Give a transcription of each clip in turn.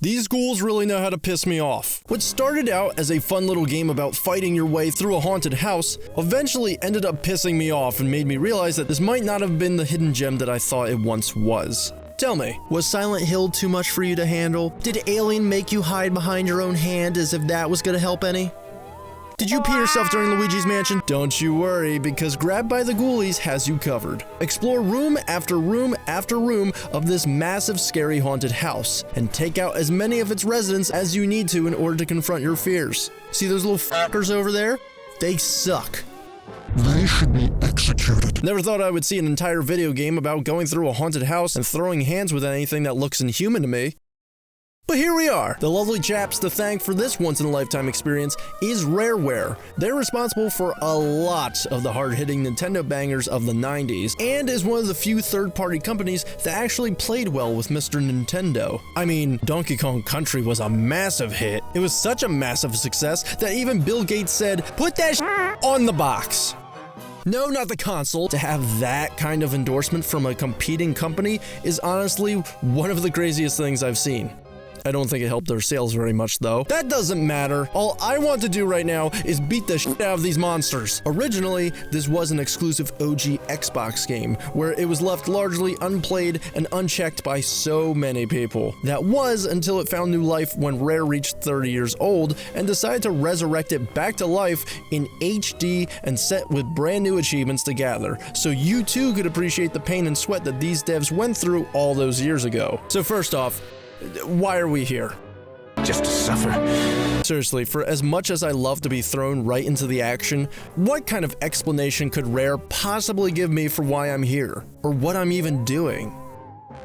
These ghouls really know how to piss me off. What started out as a fun little game about fighting your way through a haunted house eventually ended up pissing me off and made me realize that this might not have been the hidden gem that I thought it once was. Tell me, was Silent Hill too much for you to handle? Did Alien make you hide behind your own hand as if that was gonna help any? Did you pee yourself during Luigi's Mansion? Don't you worry, because Grabbed by the Ghoulies has you covered. Explore room after room after room of this massive scary haunted house, and take out as many of its residents as you need to in order to confront your fears. See those little fuckers over there? They suck. They should be executed. Never thought I would see an entire video game about going through a haunted house and throwing hands with anything that looks inhuman to me. But here we are. The lovely chaps to thank for this once-in-a-lifetime experience is Rareware. They're responsible for a lot of the hard-hitting Nintendo bangers of the 90s, and is one of the few third-party companies that actually played well with Mr. Nintendo. I mean, Donkey Kong Country was a massive hit. It was such a massive success that even Bill Gates said, "Put that on the box." No, not the console. To have that kind of endorsement from a competing company is honestly one of the craziest things I've seen. I don't think it helped their sales very much, though. That doesn't matter. All I want to do right now is beat the shit out of these monsters. Originally, this was an exclusive OG Xbox game, where it was left largely unplayed and unchecked by so many people. That was until it found new life when Rare reached 30 years old and decided to resurrect it back to life in HD and set with brand new achievements to gather, so you too could appreciate the pain and sweat that these devs went through all those years ago. So first off, why are we here? Just to suffer. Seriously, for as much as I love to be thrown right into the action, what kind of explanation could Rare possibly give me for why I'm here? Or what I'm even doing?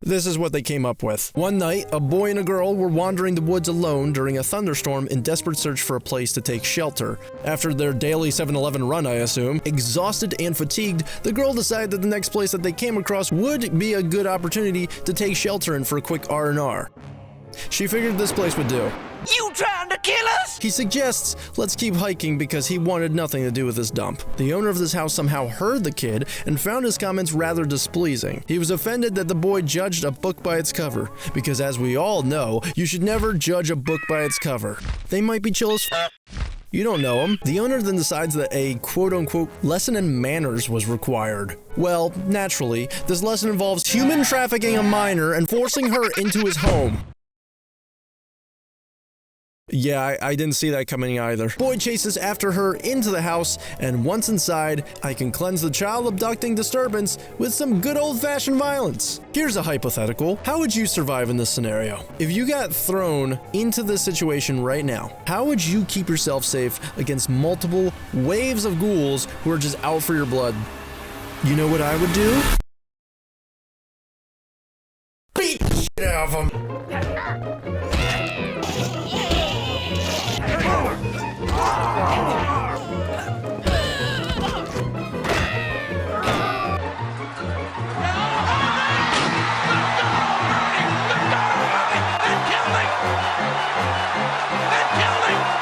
This is what they came up with. One night, a boy and a girl were wandering the woods alone during a thunderstorm in desperate search for a place to take shelter. After their daily 7-Eleven run, I assume, exhausted and fatigued, the girl decided that the next place that they came across would be a good opportunity to take shelter in for a quick R&R. She figured this place would do. You trying to kill us? He suggests, let's keep hiking because he wanted nothing to do with this dump. The owner of this house somehow heard the kid and found his comments rather displeasing. He was offended that the boy judged a book by its cover, because as we all know, you should never judge a book by its cover. They might be chill as f***. You don't know him. The owner then decides that a quote-unquote lesson in manners was required. Well, naturally, this lesson involves human trafficking a minor and forcing her into his home. Yeah, I didn't see that coming either. Boy chases after her into the house, and once inside, I can cleanse the child abducting disturbance with some good old-fashioned violence. Here's a hypothetical. How would you survive in this scenario? If you got thrown into this situation right now, how would you keep yourself safe against multiple waves of ghouls who are just out for your blood? You know what I would do? Beat the shit out of them.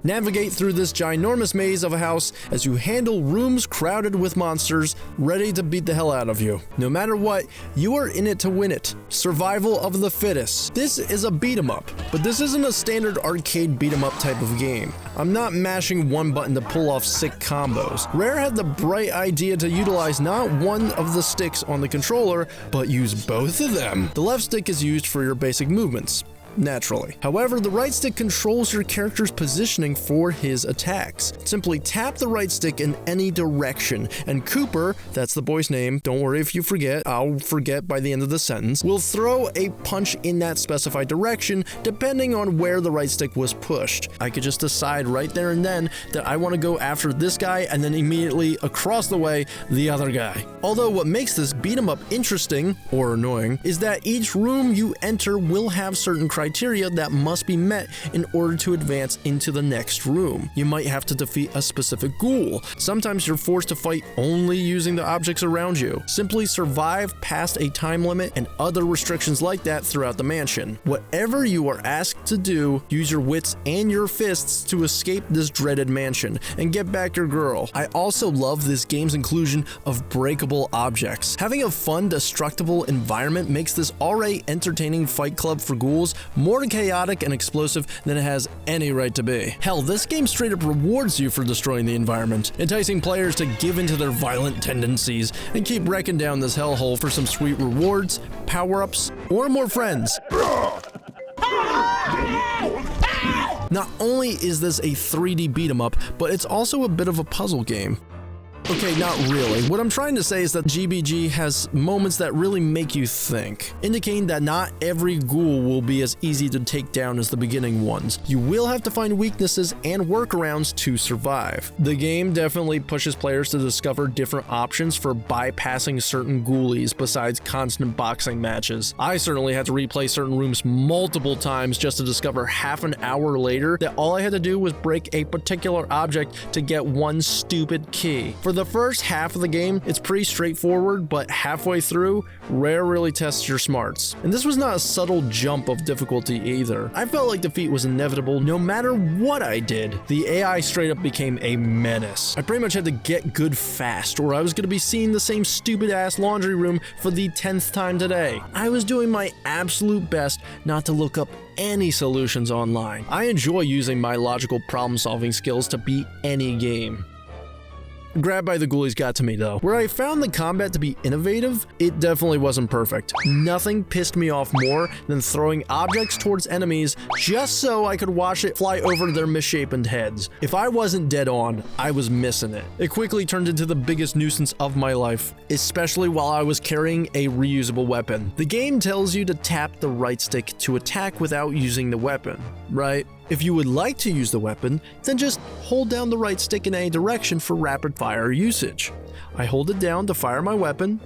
Navigate through this ginormous maze of a house as you handle rooms crowded with monsters ready to beat the hell out of you. No matter what, you are in it to win it. Survival of the fittest. This is a beat-em-up, but this isn't a standard arcade beat-em-up type of game. I'm not mashing one button to pull off sick combos. Rare had the bright idea to utilize not one of the sticks on the controller, but use both of them. The left stick is used for your basic movements. Naturally. However, the right stick controls your character's positioning for his attacks. Simply tap the right stick in any direction, and Cooper, that's the boy's name, don't worry if you forget, I'll forget by the end of the sentence, will throw a punch in that specified direction depending on where the right stick was pushed. I could just decide right there and then that I want to go after this guy and then immediately across the way, the other guy. Although what makes this beat 'em up interesting, or annoying, is that each room you enter will have certain criteria that must be met in order to advance into the next room. You might have to defeat a specific ghoul. Sometimes you're forced to fight only using the objects around you. Simply survive past a time limit and other restrictions like that throughout the mansion. Whatever you are asked to do, use your wits and your fists to escape this dreaded mansion and get back your girl. I also love this game's inclusion of breakable objects. Having a fun, destructible environment makes this already entertaining fight club for ghouls more chaotic and explosive than it has any right to be. Hell, this game straight up rewards you for destroying the environment, enticing players to give into their violent tendencies and keep wrecking down this hellhole for some sweet rewards, power-ups, or more friends. Not only is this a 3D beat-em-up, but it's also a bit of a puzzle game. Okay, not really. What I'm trying to say is that GBG has moments that really make you think, indicating that not every ghoul will be as easy to take down as the beginning ones. You will have to find weaknesses and workarounds to survive. The game definitely pushes players to discover different options for bypassing certain ghoulies besides constant boxing matches. I certainly had to replay certain rooms multiple times just to discover half an hour later that all I had to do was break a particular object to get one stupid key. For the first half of the game, it's pretty straightforward, but halfway through, Rare really tests your smarts. And this was not a subtle jump of difficulty either. I felt like defeat was inevitable no matter what I did. The AI straight up became a menace. I pretty much had to get good fast, or I was going to be seeing the same stupid ass laundry room for the 10th time today. I was doing my absolute best not to look up any solutions online. I enjoy using my logical problem-solving skills to beat any game. Grab by the ghoulies got to me though. Where I found the combat to be innovative, it definitely wasn't perfect. Nothing pissed me off more than throwing objects towards enemies just so I could watch it fly over their misshapen heads. If I wasn't dead on, I was missing it. It quickly turned into the biggest nuisance of my life, especially while I was carrying a reusable weapon. The game tells you to tap the right stick to attack without using the weapon, right? If you would like to use the weapon, then just hold down the right stick in any direction for rapid fire usage. I hold it down to fire my weapon,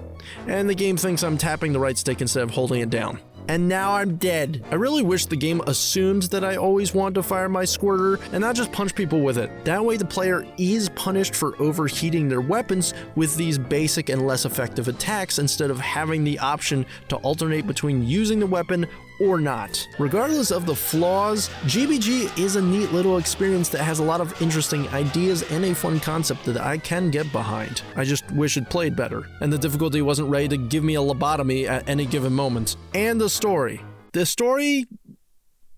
and the game thinks I'm tapping the right stick instead of holding it down. And now I'm dead. I really wish the game assumes that I always want to fire my squirter and not just punch people with it. That way the player is punished for overheating their weapons with these basic and less effective attacks instead of having the option to alternate between using the weapon or not. Regardless of the flaws, GBG is a neat little experience that has a lot of interesting ideas and a fun concept that I can get behind. I just wish it played better, and the difficulty wasn't ready to give me a lobotomy at any given moment. And the story. The story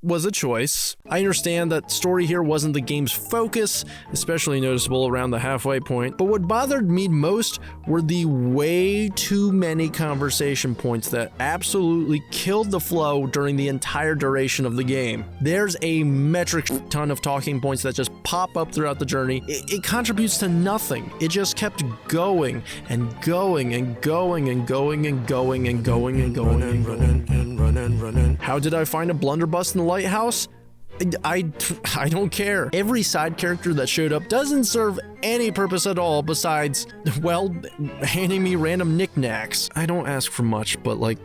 was a choice. I understand that story here wasn't the game's focus, especially noticeable around the halfway point, but what bothered me most were the way too many conversation points that absolutely killed the flow during the entire duration of the game. There's a metric ton of talking points that just pop up throughout the journey. It contributes to nothing. It just kept going and going and going and going and going and going and going and going. How did I find a blunderbuss in the lighthouse? I don't care. Every side character that showed up doesn't serve any purpose at all besides, well, handing me random knickknacks. I don't ask for much, but like,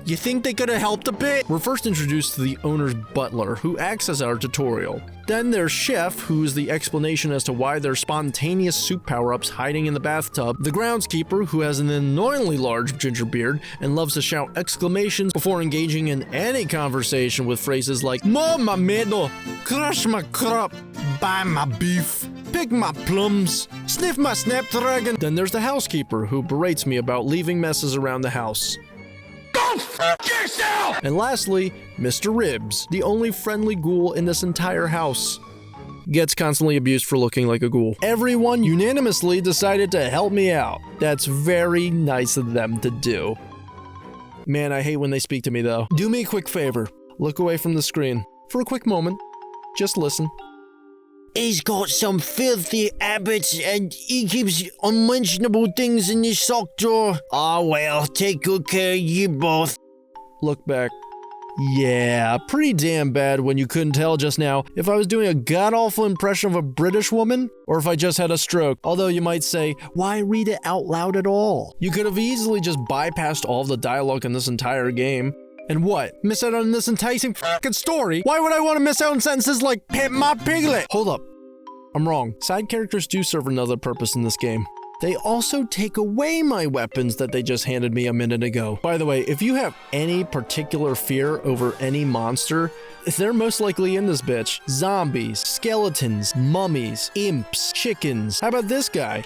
you think they could have helped a bit? We're first introduced to the owner's butler, who acts as our tutorial. Then there's Chef, who's the explanation as to why there's spontaneous soup power-ups hiding in the bathtub. The groundskeeper, who has an annoyingly large ginger beard and loves to shout exclamations before engaging in any conversation with phrases like "Mow my meadow, crush my crop, buy my beef, pick my plums, sniff my snapdragon." Then there's the housekeeper, who berates me about leaving messes around the house. Go fuck yourself! And lastly, Mr. Ribs, the only friendly ghoul in this entire house. Gets constantly abused for looking like a ghoul. Everyone unanimously decided to help me out. That's very nice of them to do. Man, I hate when they speak to me though. Do me a quick favor. Look away from the screen. For a quick moment. Just listen. He's got some filthy habits and he keeps unmentionable things in his sock drawer. Oh well, take good care of you both. Look back. Yeah, pretty damn bad when you couldn't tell just now if I was doing a god-awful impression of a British woman or if I just had a stroke. Although you might say, why read it out loud at all? You could have easily just bypassed all of the dialogue in this entire game. And what? Miss out on this enticing fucking story? Why would I want to miss out on sentences like "pimp my piglet"? Hold up. I'm wrong. Side characters do serve another purpose in this game. They also take away my weapons that they just handed me a minute ago. By the way, if you have any particular fear over any monster, they're most likely in this bitch. Zombies, skeletons, mummies, imps, chickens. How about this guy?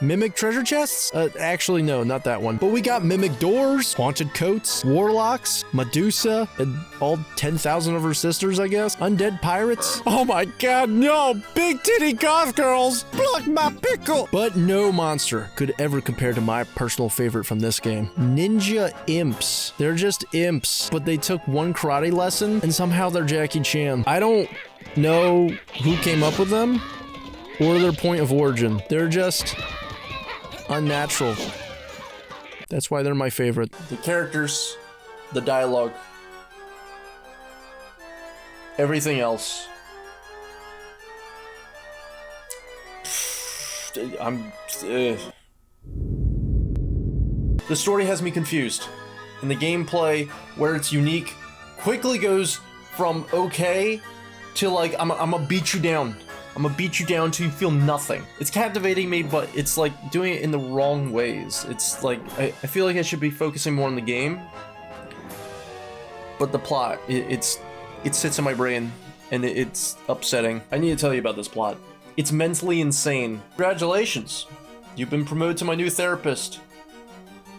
Mimic treasure chests? Actually, no, not that one. But we got mimic doors, haunted coats, warlocks, Medusa, and all 10,000 of her sisters, I guess. Undead pirates. Oh my god, no! Big titty goth girls! Pluck my pickle! But no monster could ever compare to my personal favorite from this game. Ninja imps. They're just imps, but they took one karate lesson and somehow they're Jackie Chan. I don't know who came up with them or their point of origin. They're just unnatural. That's why they're my favorite. The characters, the dialogue, everything else. The story has me confused, and the gameplay, where it's unique, quickly goes from okay to like, I'm gonna beat you down. I'm gonna beat you down till you feel nothing. It's captivating me, but it's like doing it in the wrong ways. It's like, I feel like I should be focusing more on the game, but the plot, it sits in my brain, and it's upsetting. I need to tell you about this plot. It's mentally insane. Congratulations, you've been promoted to my new therapist,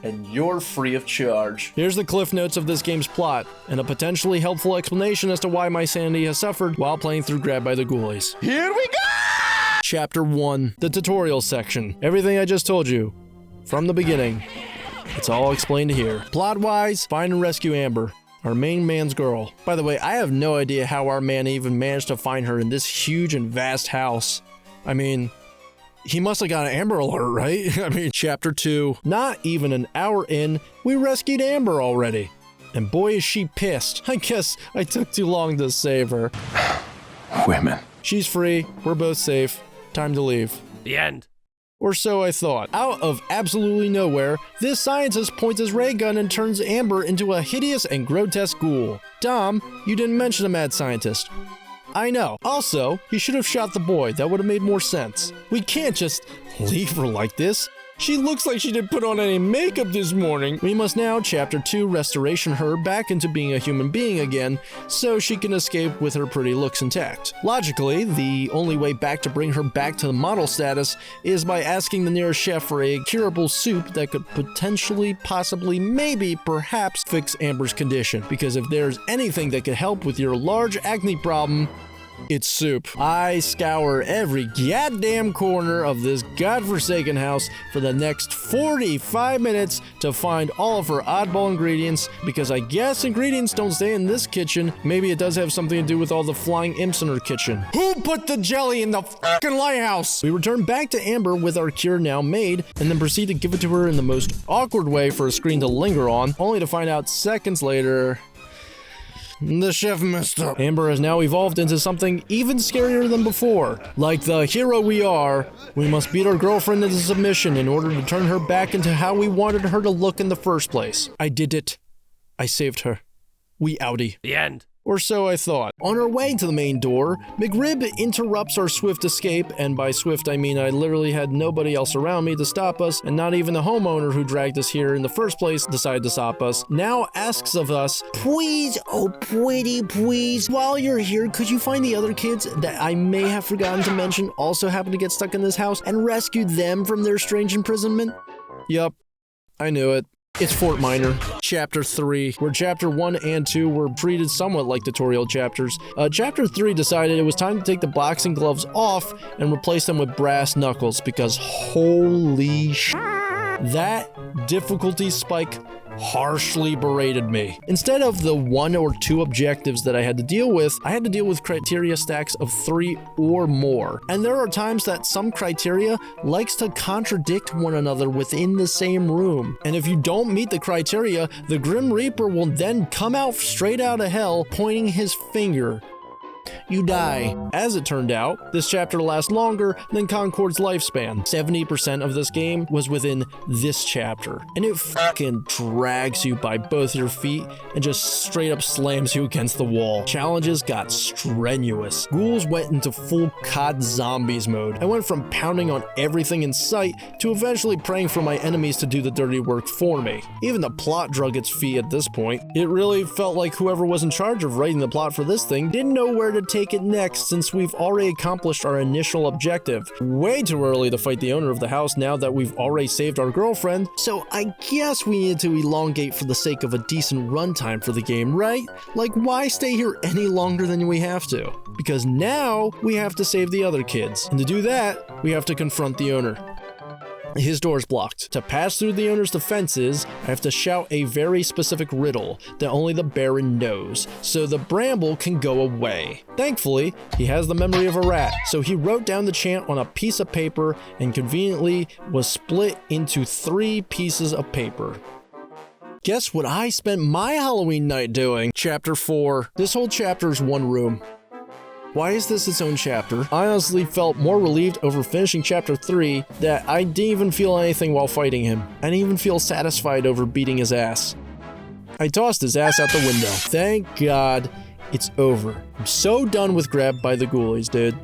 and you're free of charge. Here's the cliff notes of this game's plot, and a potentially helpful explanation as to why my sanity has suffered while playing through Grabbed by the Ghoulies. Here we go! Chapter 1, the tutorial section. Everything I just told you, from the beginning, it's all explained here. Plot-wise, find and rescue Amber, our main man's girl. By the way, I have no idea how our man even managed to find her in this huge and vast house. I mean, he must have got an Amber Alert, right? I mean, Chapter 2. Not even an hour in, we rescued Amber already. And boy is she pissed. I guess I took too long to save her. Women. She's free, we're both safe, time to leave. The end. Or so I thought. Out of absolutely nowhere, this scientist points his ray gun and turns Amber into a hideous and grotesque ghoul. Dom, you didn't mention a mad scientist. I know. Also, he should have shot the boy. That would have made more sense. We can't just leave her like this. She looks like she didn't put on any makeup this morning. We must now, Chapter 2, restoration her back into being a human being again, so she can escape with her pretty looks intact. Logically, the only way back to bring her back to the model status is by asking the nearest chef for a curable soup that could potentially, possibly, maybe, perhaps fix Amber's condition. Because if there's anything that could help with your large acne problem, it's soup. I scour every goddamn corner of this godforsaken house for the next 45 minutes to find all of her oddball ingredients, because I guess ingredients don't stay in this kitchen. Maybe it does have something to do with all the flying imps in her kitchen. Who put the jelly in the fucking lighthouse? We return back to Amber with our cure now made, and then proceed to give it to her in the most awkward way for a screen to linger on, only to find out seconds later, the chef messed up. Amber has now evolved into something even scarier than before. Like the hero we are, we must beat our girlfriend into submission in order to turn her back into how we wanted her to look in the first place. I did it. I saved her. We outie. The end. Or so I thought. On our way to the main door, McRib interrupts our swift escape, and by swift I mean I literally had nobody else around me to stop us, and not even the homeowner who dragged us here in the first place decided to stop us. Now asks of us, please, oh pretty please, while you're here, could you find the other kids that I may have forgotten to mention also happen to get stuck in this house and rescue them from their strange imprisonment? Yup, I knew it. It's Fort Minor, Chapter 3, where Chapter 1 and 2 were treated somewhat like tutorial chapters. Chapter 3 decided it was time to take the boxing gloves off and replace them with brass knuckles, because holy sh**, that difficulty spike harshly berated me. Instead of the 1 or 2 objectives that I had to deal with, I had to deal with criteria stacks of 3 or more. And there are times that some criteria likes to contradict one another within the same room. And if you don't meet the criteria, the Grim Reaper will then come out straight out of hell, pointing his finger. You die. As it turned out, this chapter lasts longer than Concord's lifespan. 70% of this game was within this chapter, and it fucking drags you by both your feet and just straight up slams you against the wall. Challenges got strenuous. Ghouls went into full COD Zombies mode. I went from pounding on everything in sight to eventually praying for my enemies to do the dirty work for me. Even the plot drug its fee at this point. It really felt like whoever was in charge of writing the plot for this thing didn't know where to take it next since we've already accomplished our initial objective? Way too early to fight the owner of the house now that we've already saved our girlfriend, so I guess we need to elongate for the sake of a decent runtime for the game, right? Like, why stay here any longer than we have to? Because now we have to save the other kids, and to do that, we have to confront the owner. His door's blocked. To pass through the owner's defenses, I have to shout a very specific riddle that only the Baron knows, so the bramble can go away. Thankfully, he has the memory of a rat, so he wrote down the chant on a piece of paper and conveniently was split into 3 pieces of paper. Guess what I spent my Halloween night doing? Chapter 4. This whole chapter is one room. Why is this its own chapter? I honestly felt more relieved over finishing chapter 3 that I didn't even feel anything while fighting him. I didn't even feel satisfied over beating his ass. I tossed his ass out the window. Thank God it's over. I'm so done with grabbed by the ghoulies, dude.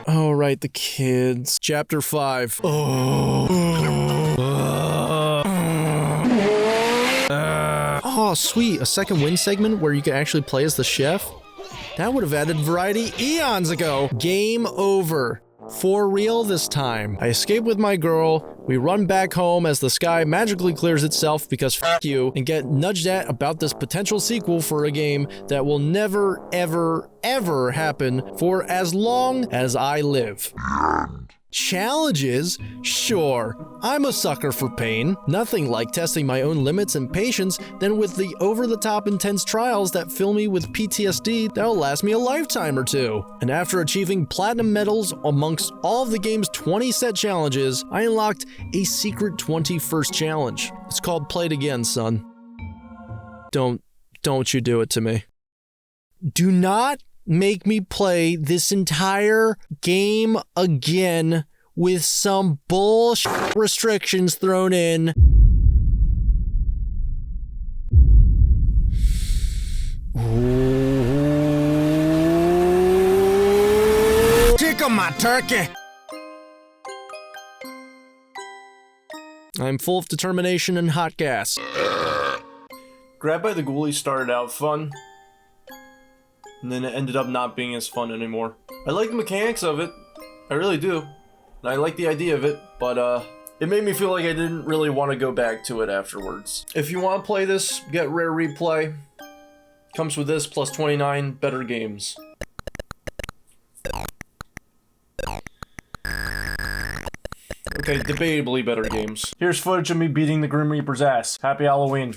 Oh, right, the kids. Chapter 5. Oh, sweet. A second win segment where you can actually play as the chef? That would have added variety eons ago. Game over. For real this time. I escape with my girl. We run back home as the sky magically clears itself because f*** you, and get nudged at about this potential sequel for a game that will never, ever, ever happen for as long as I live. Challenges? Sure, I'm a sucker for pain. Nothing like testing my own limits and patience than with the over-the-top intense trials that fill me with PTSD that'll last me a lifetime or two. And after achieving platinum medals amongst all of the game's 20 set challenges, I unlocked a secret 21st challenge. It's called Play It Again, son. Don't you do it to me. Do not make me play this entire game again with some bullshit restrictions thrown in. Tickle my turkey. I'm full of determination and hot gas. Grabbed by the Ghoulies started out fun, and then it ended up not being as fun anymore. I like the mechanics of it, I really do. And I like the idea of it, but it made me feel like I didn't really want to go back to it afterwards. If you want to play this, get Rare Replay. Comes with this plus 29 better games. Okay, debatably better games. Here's footage of me beating the Grim Reaper's ass. Happy Halloween.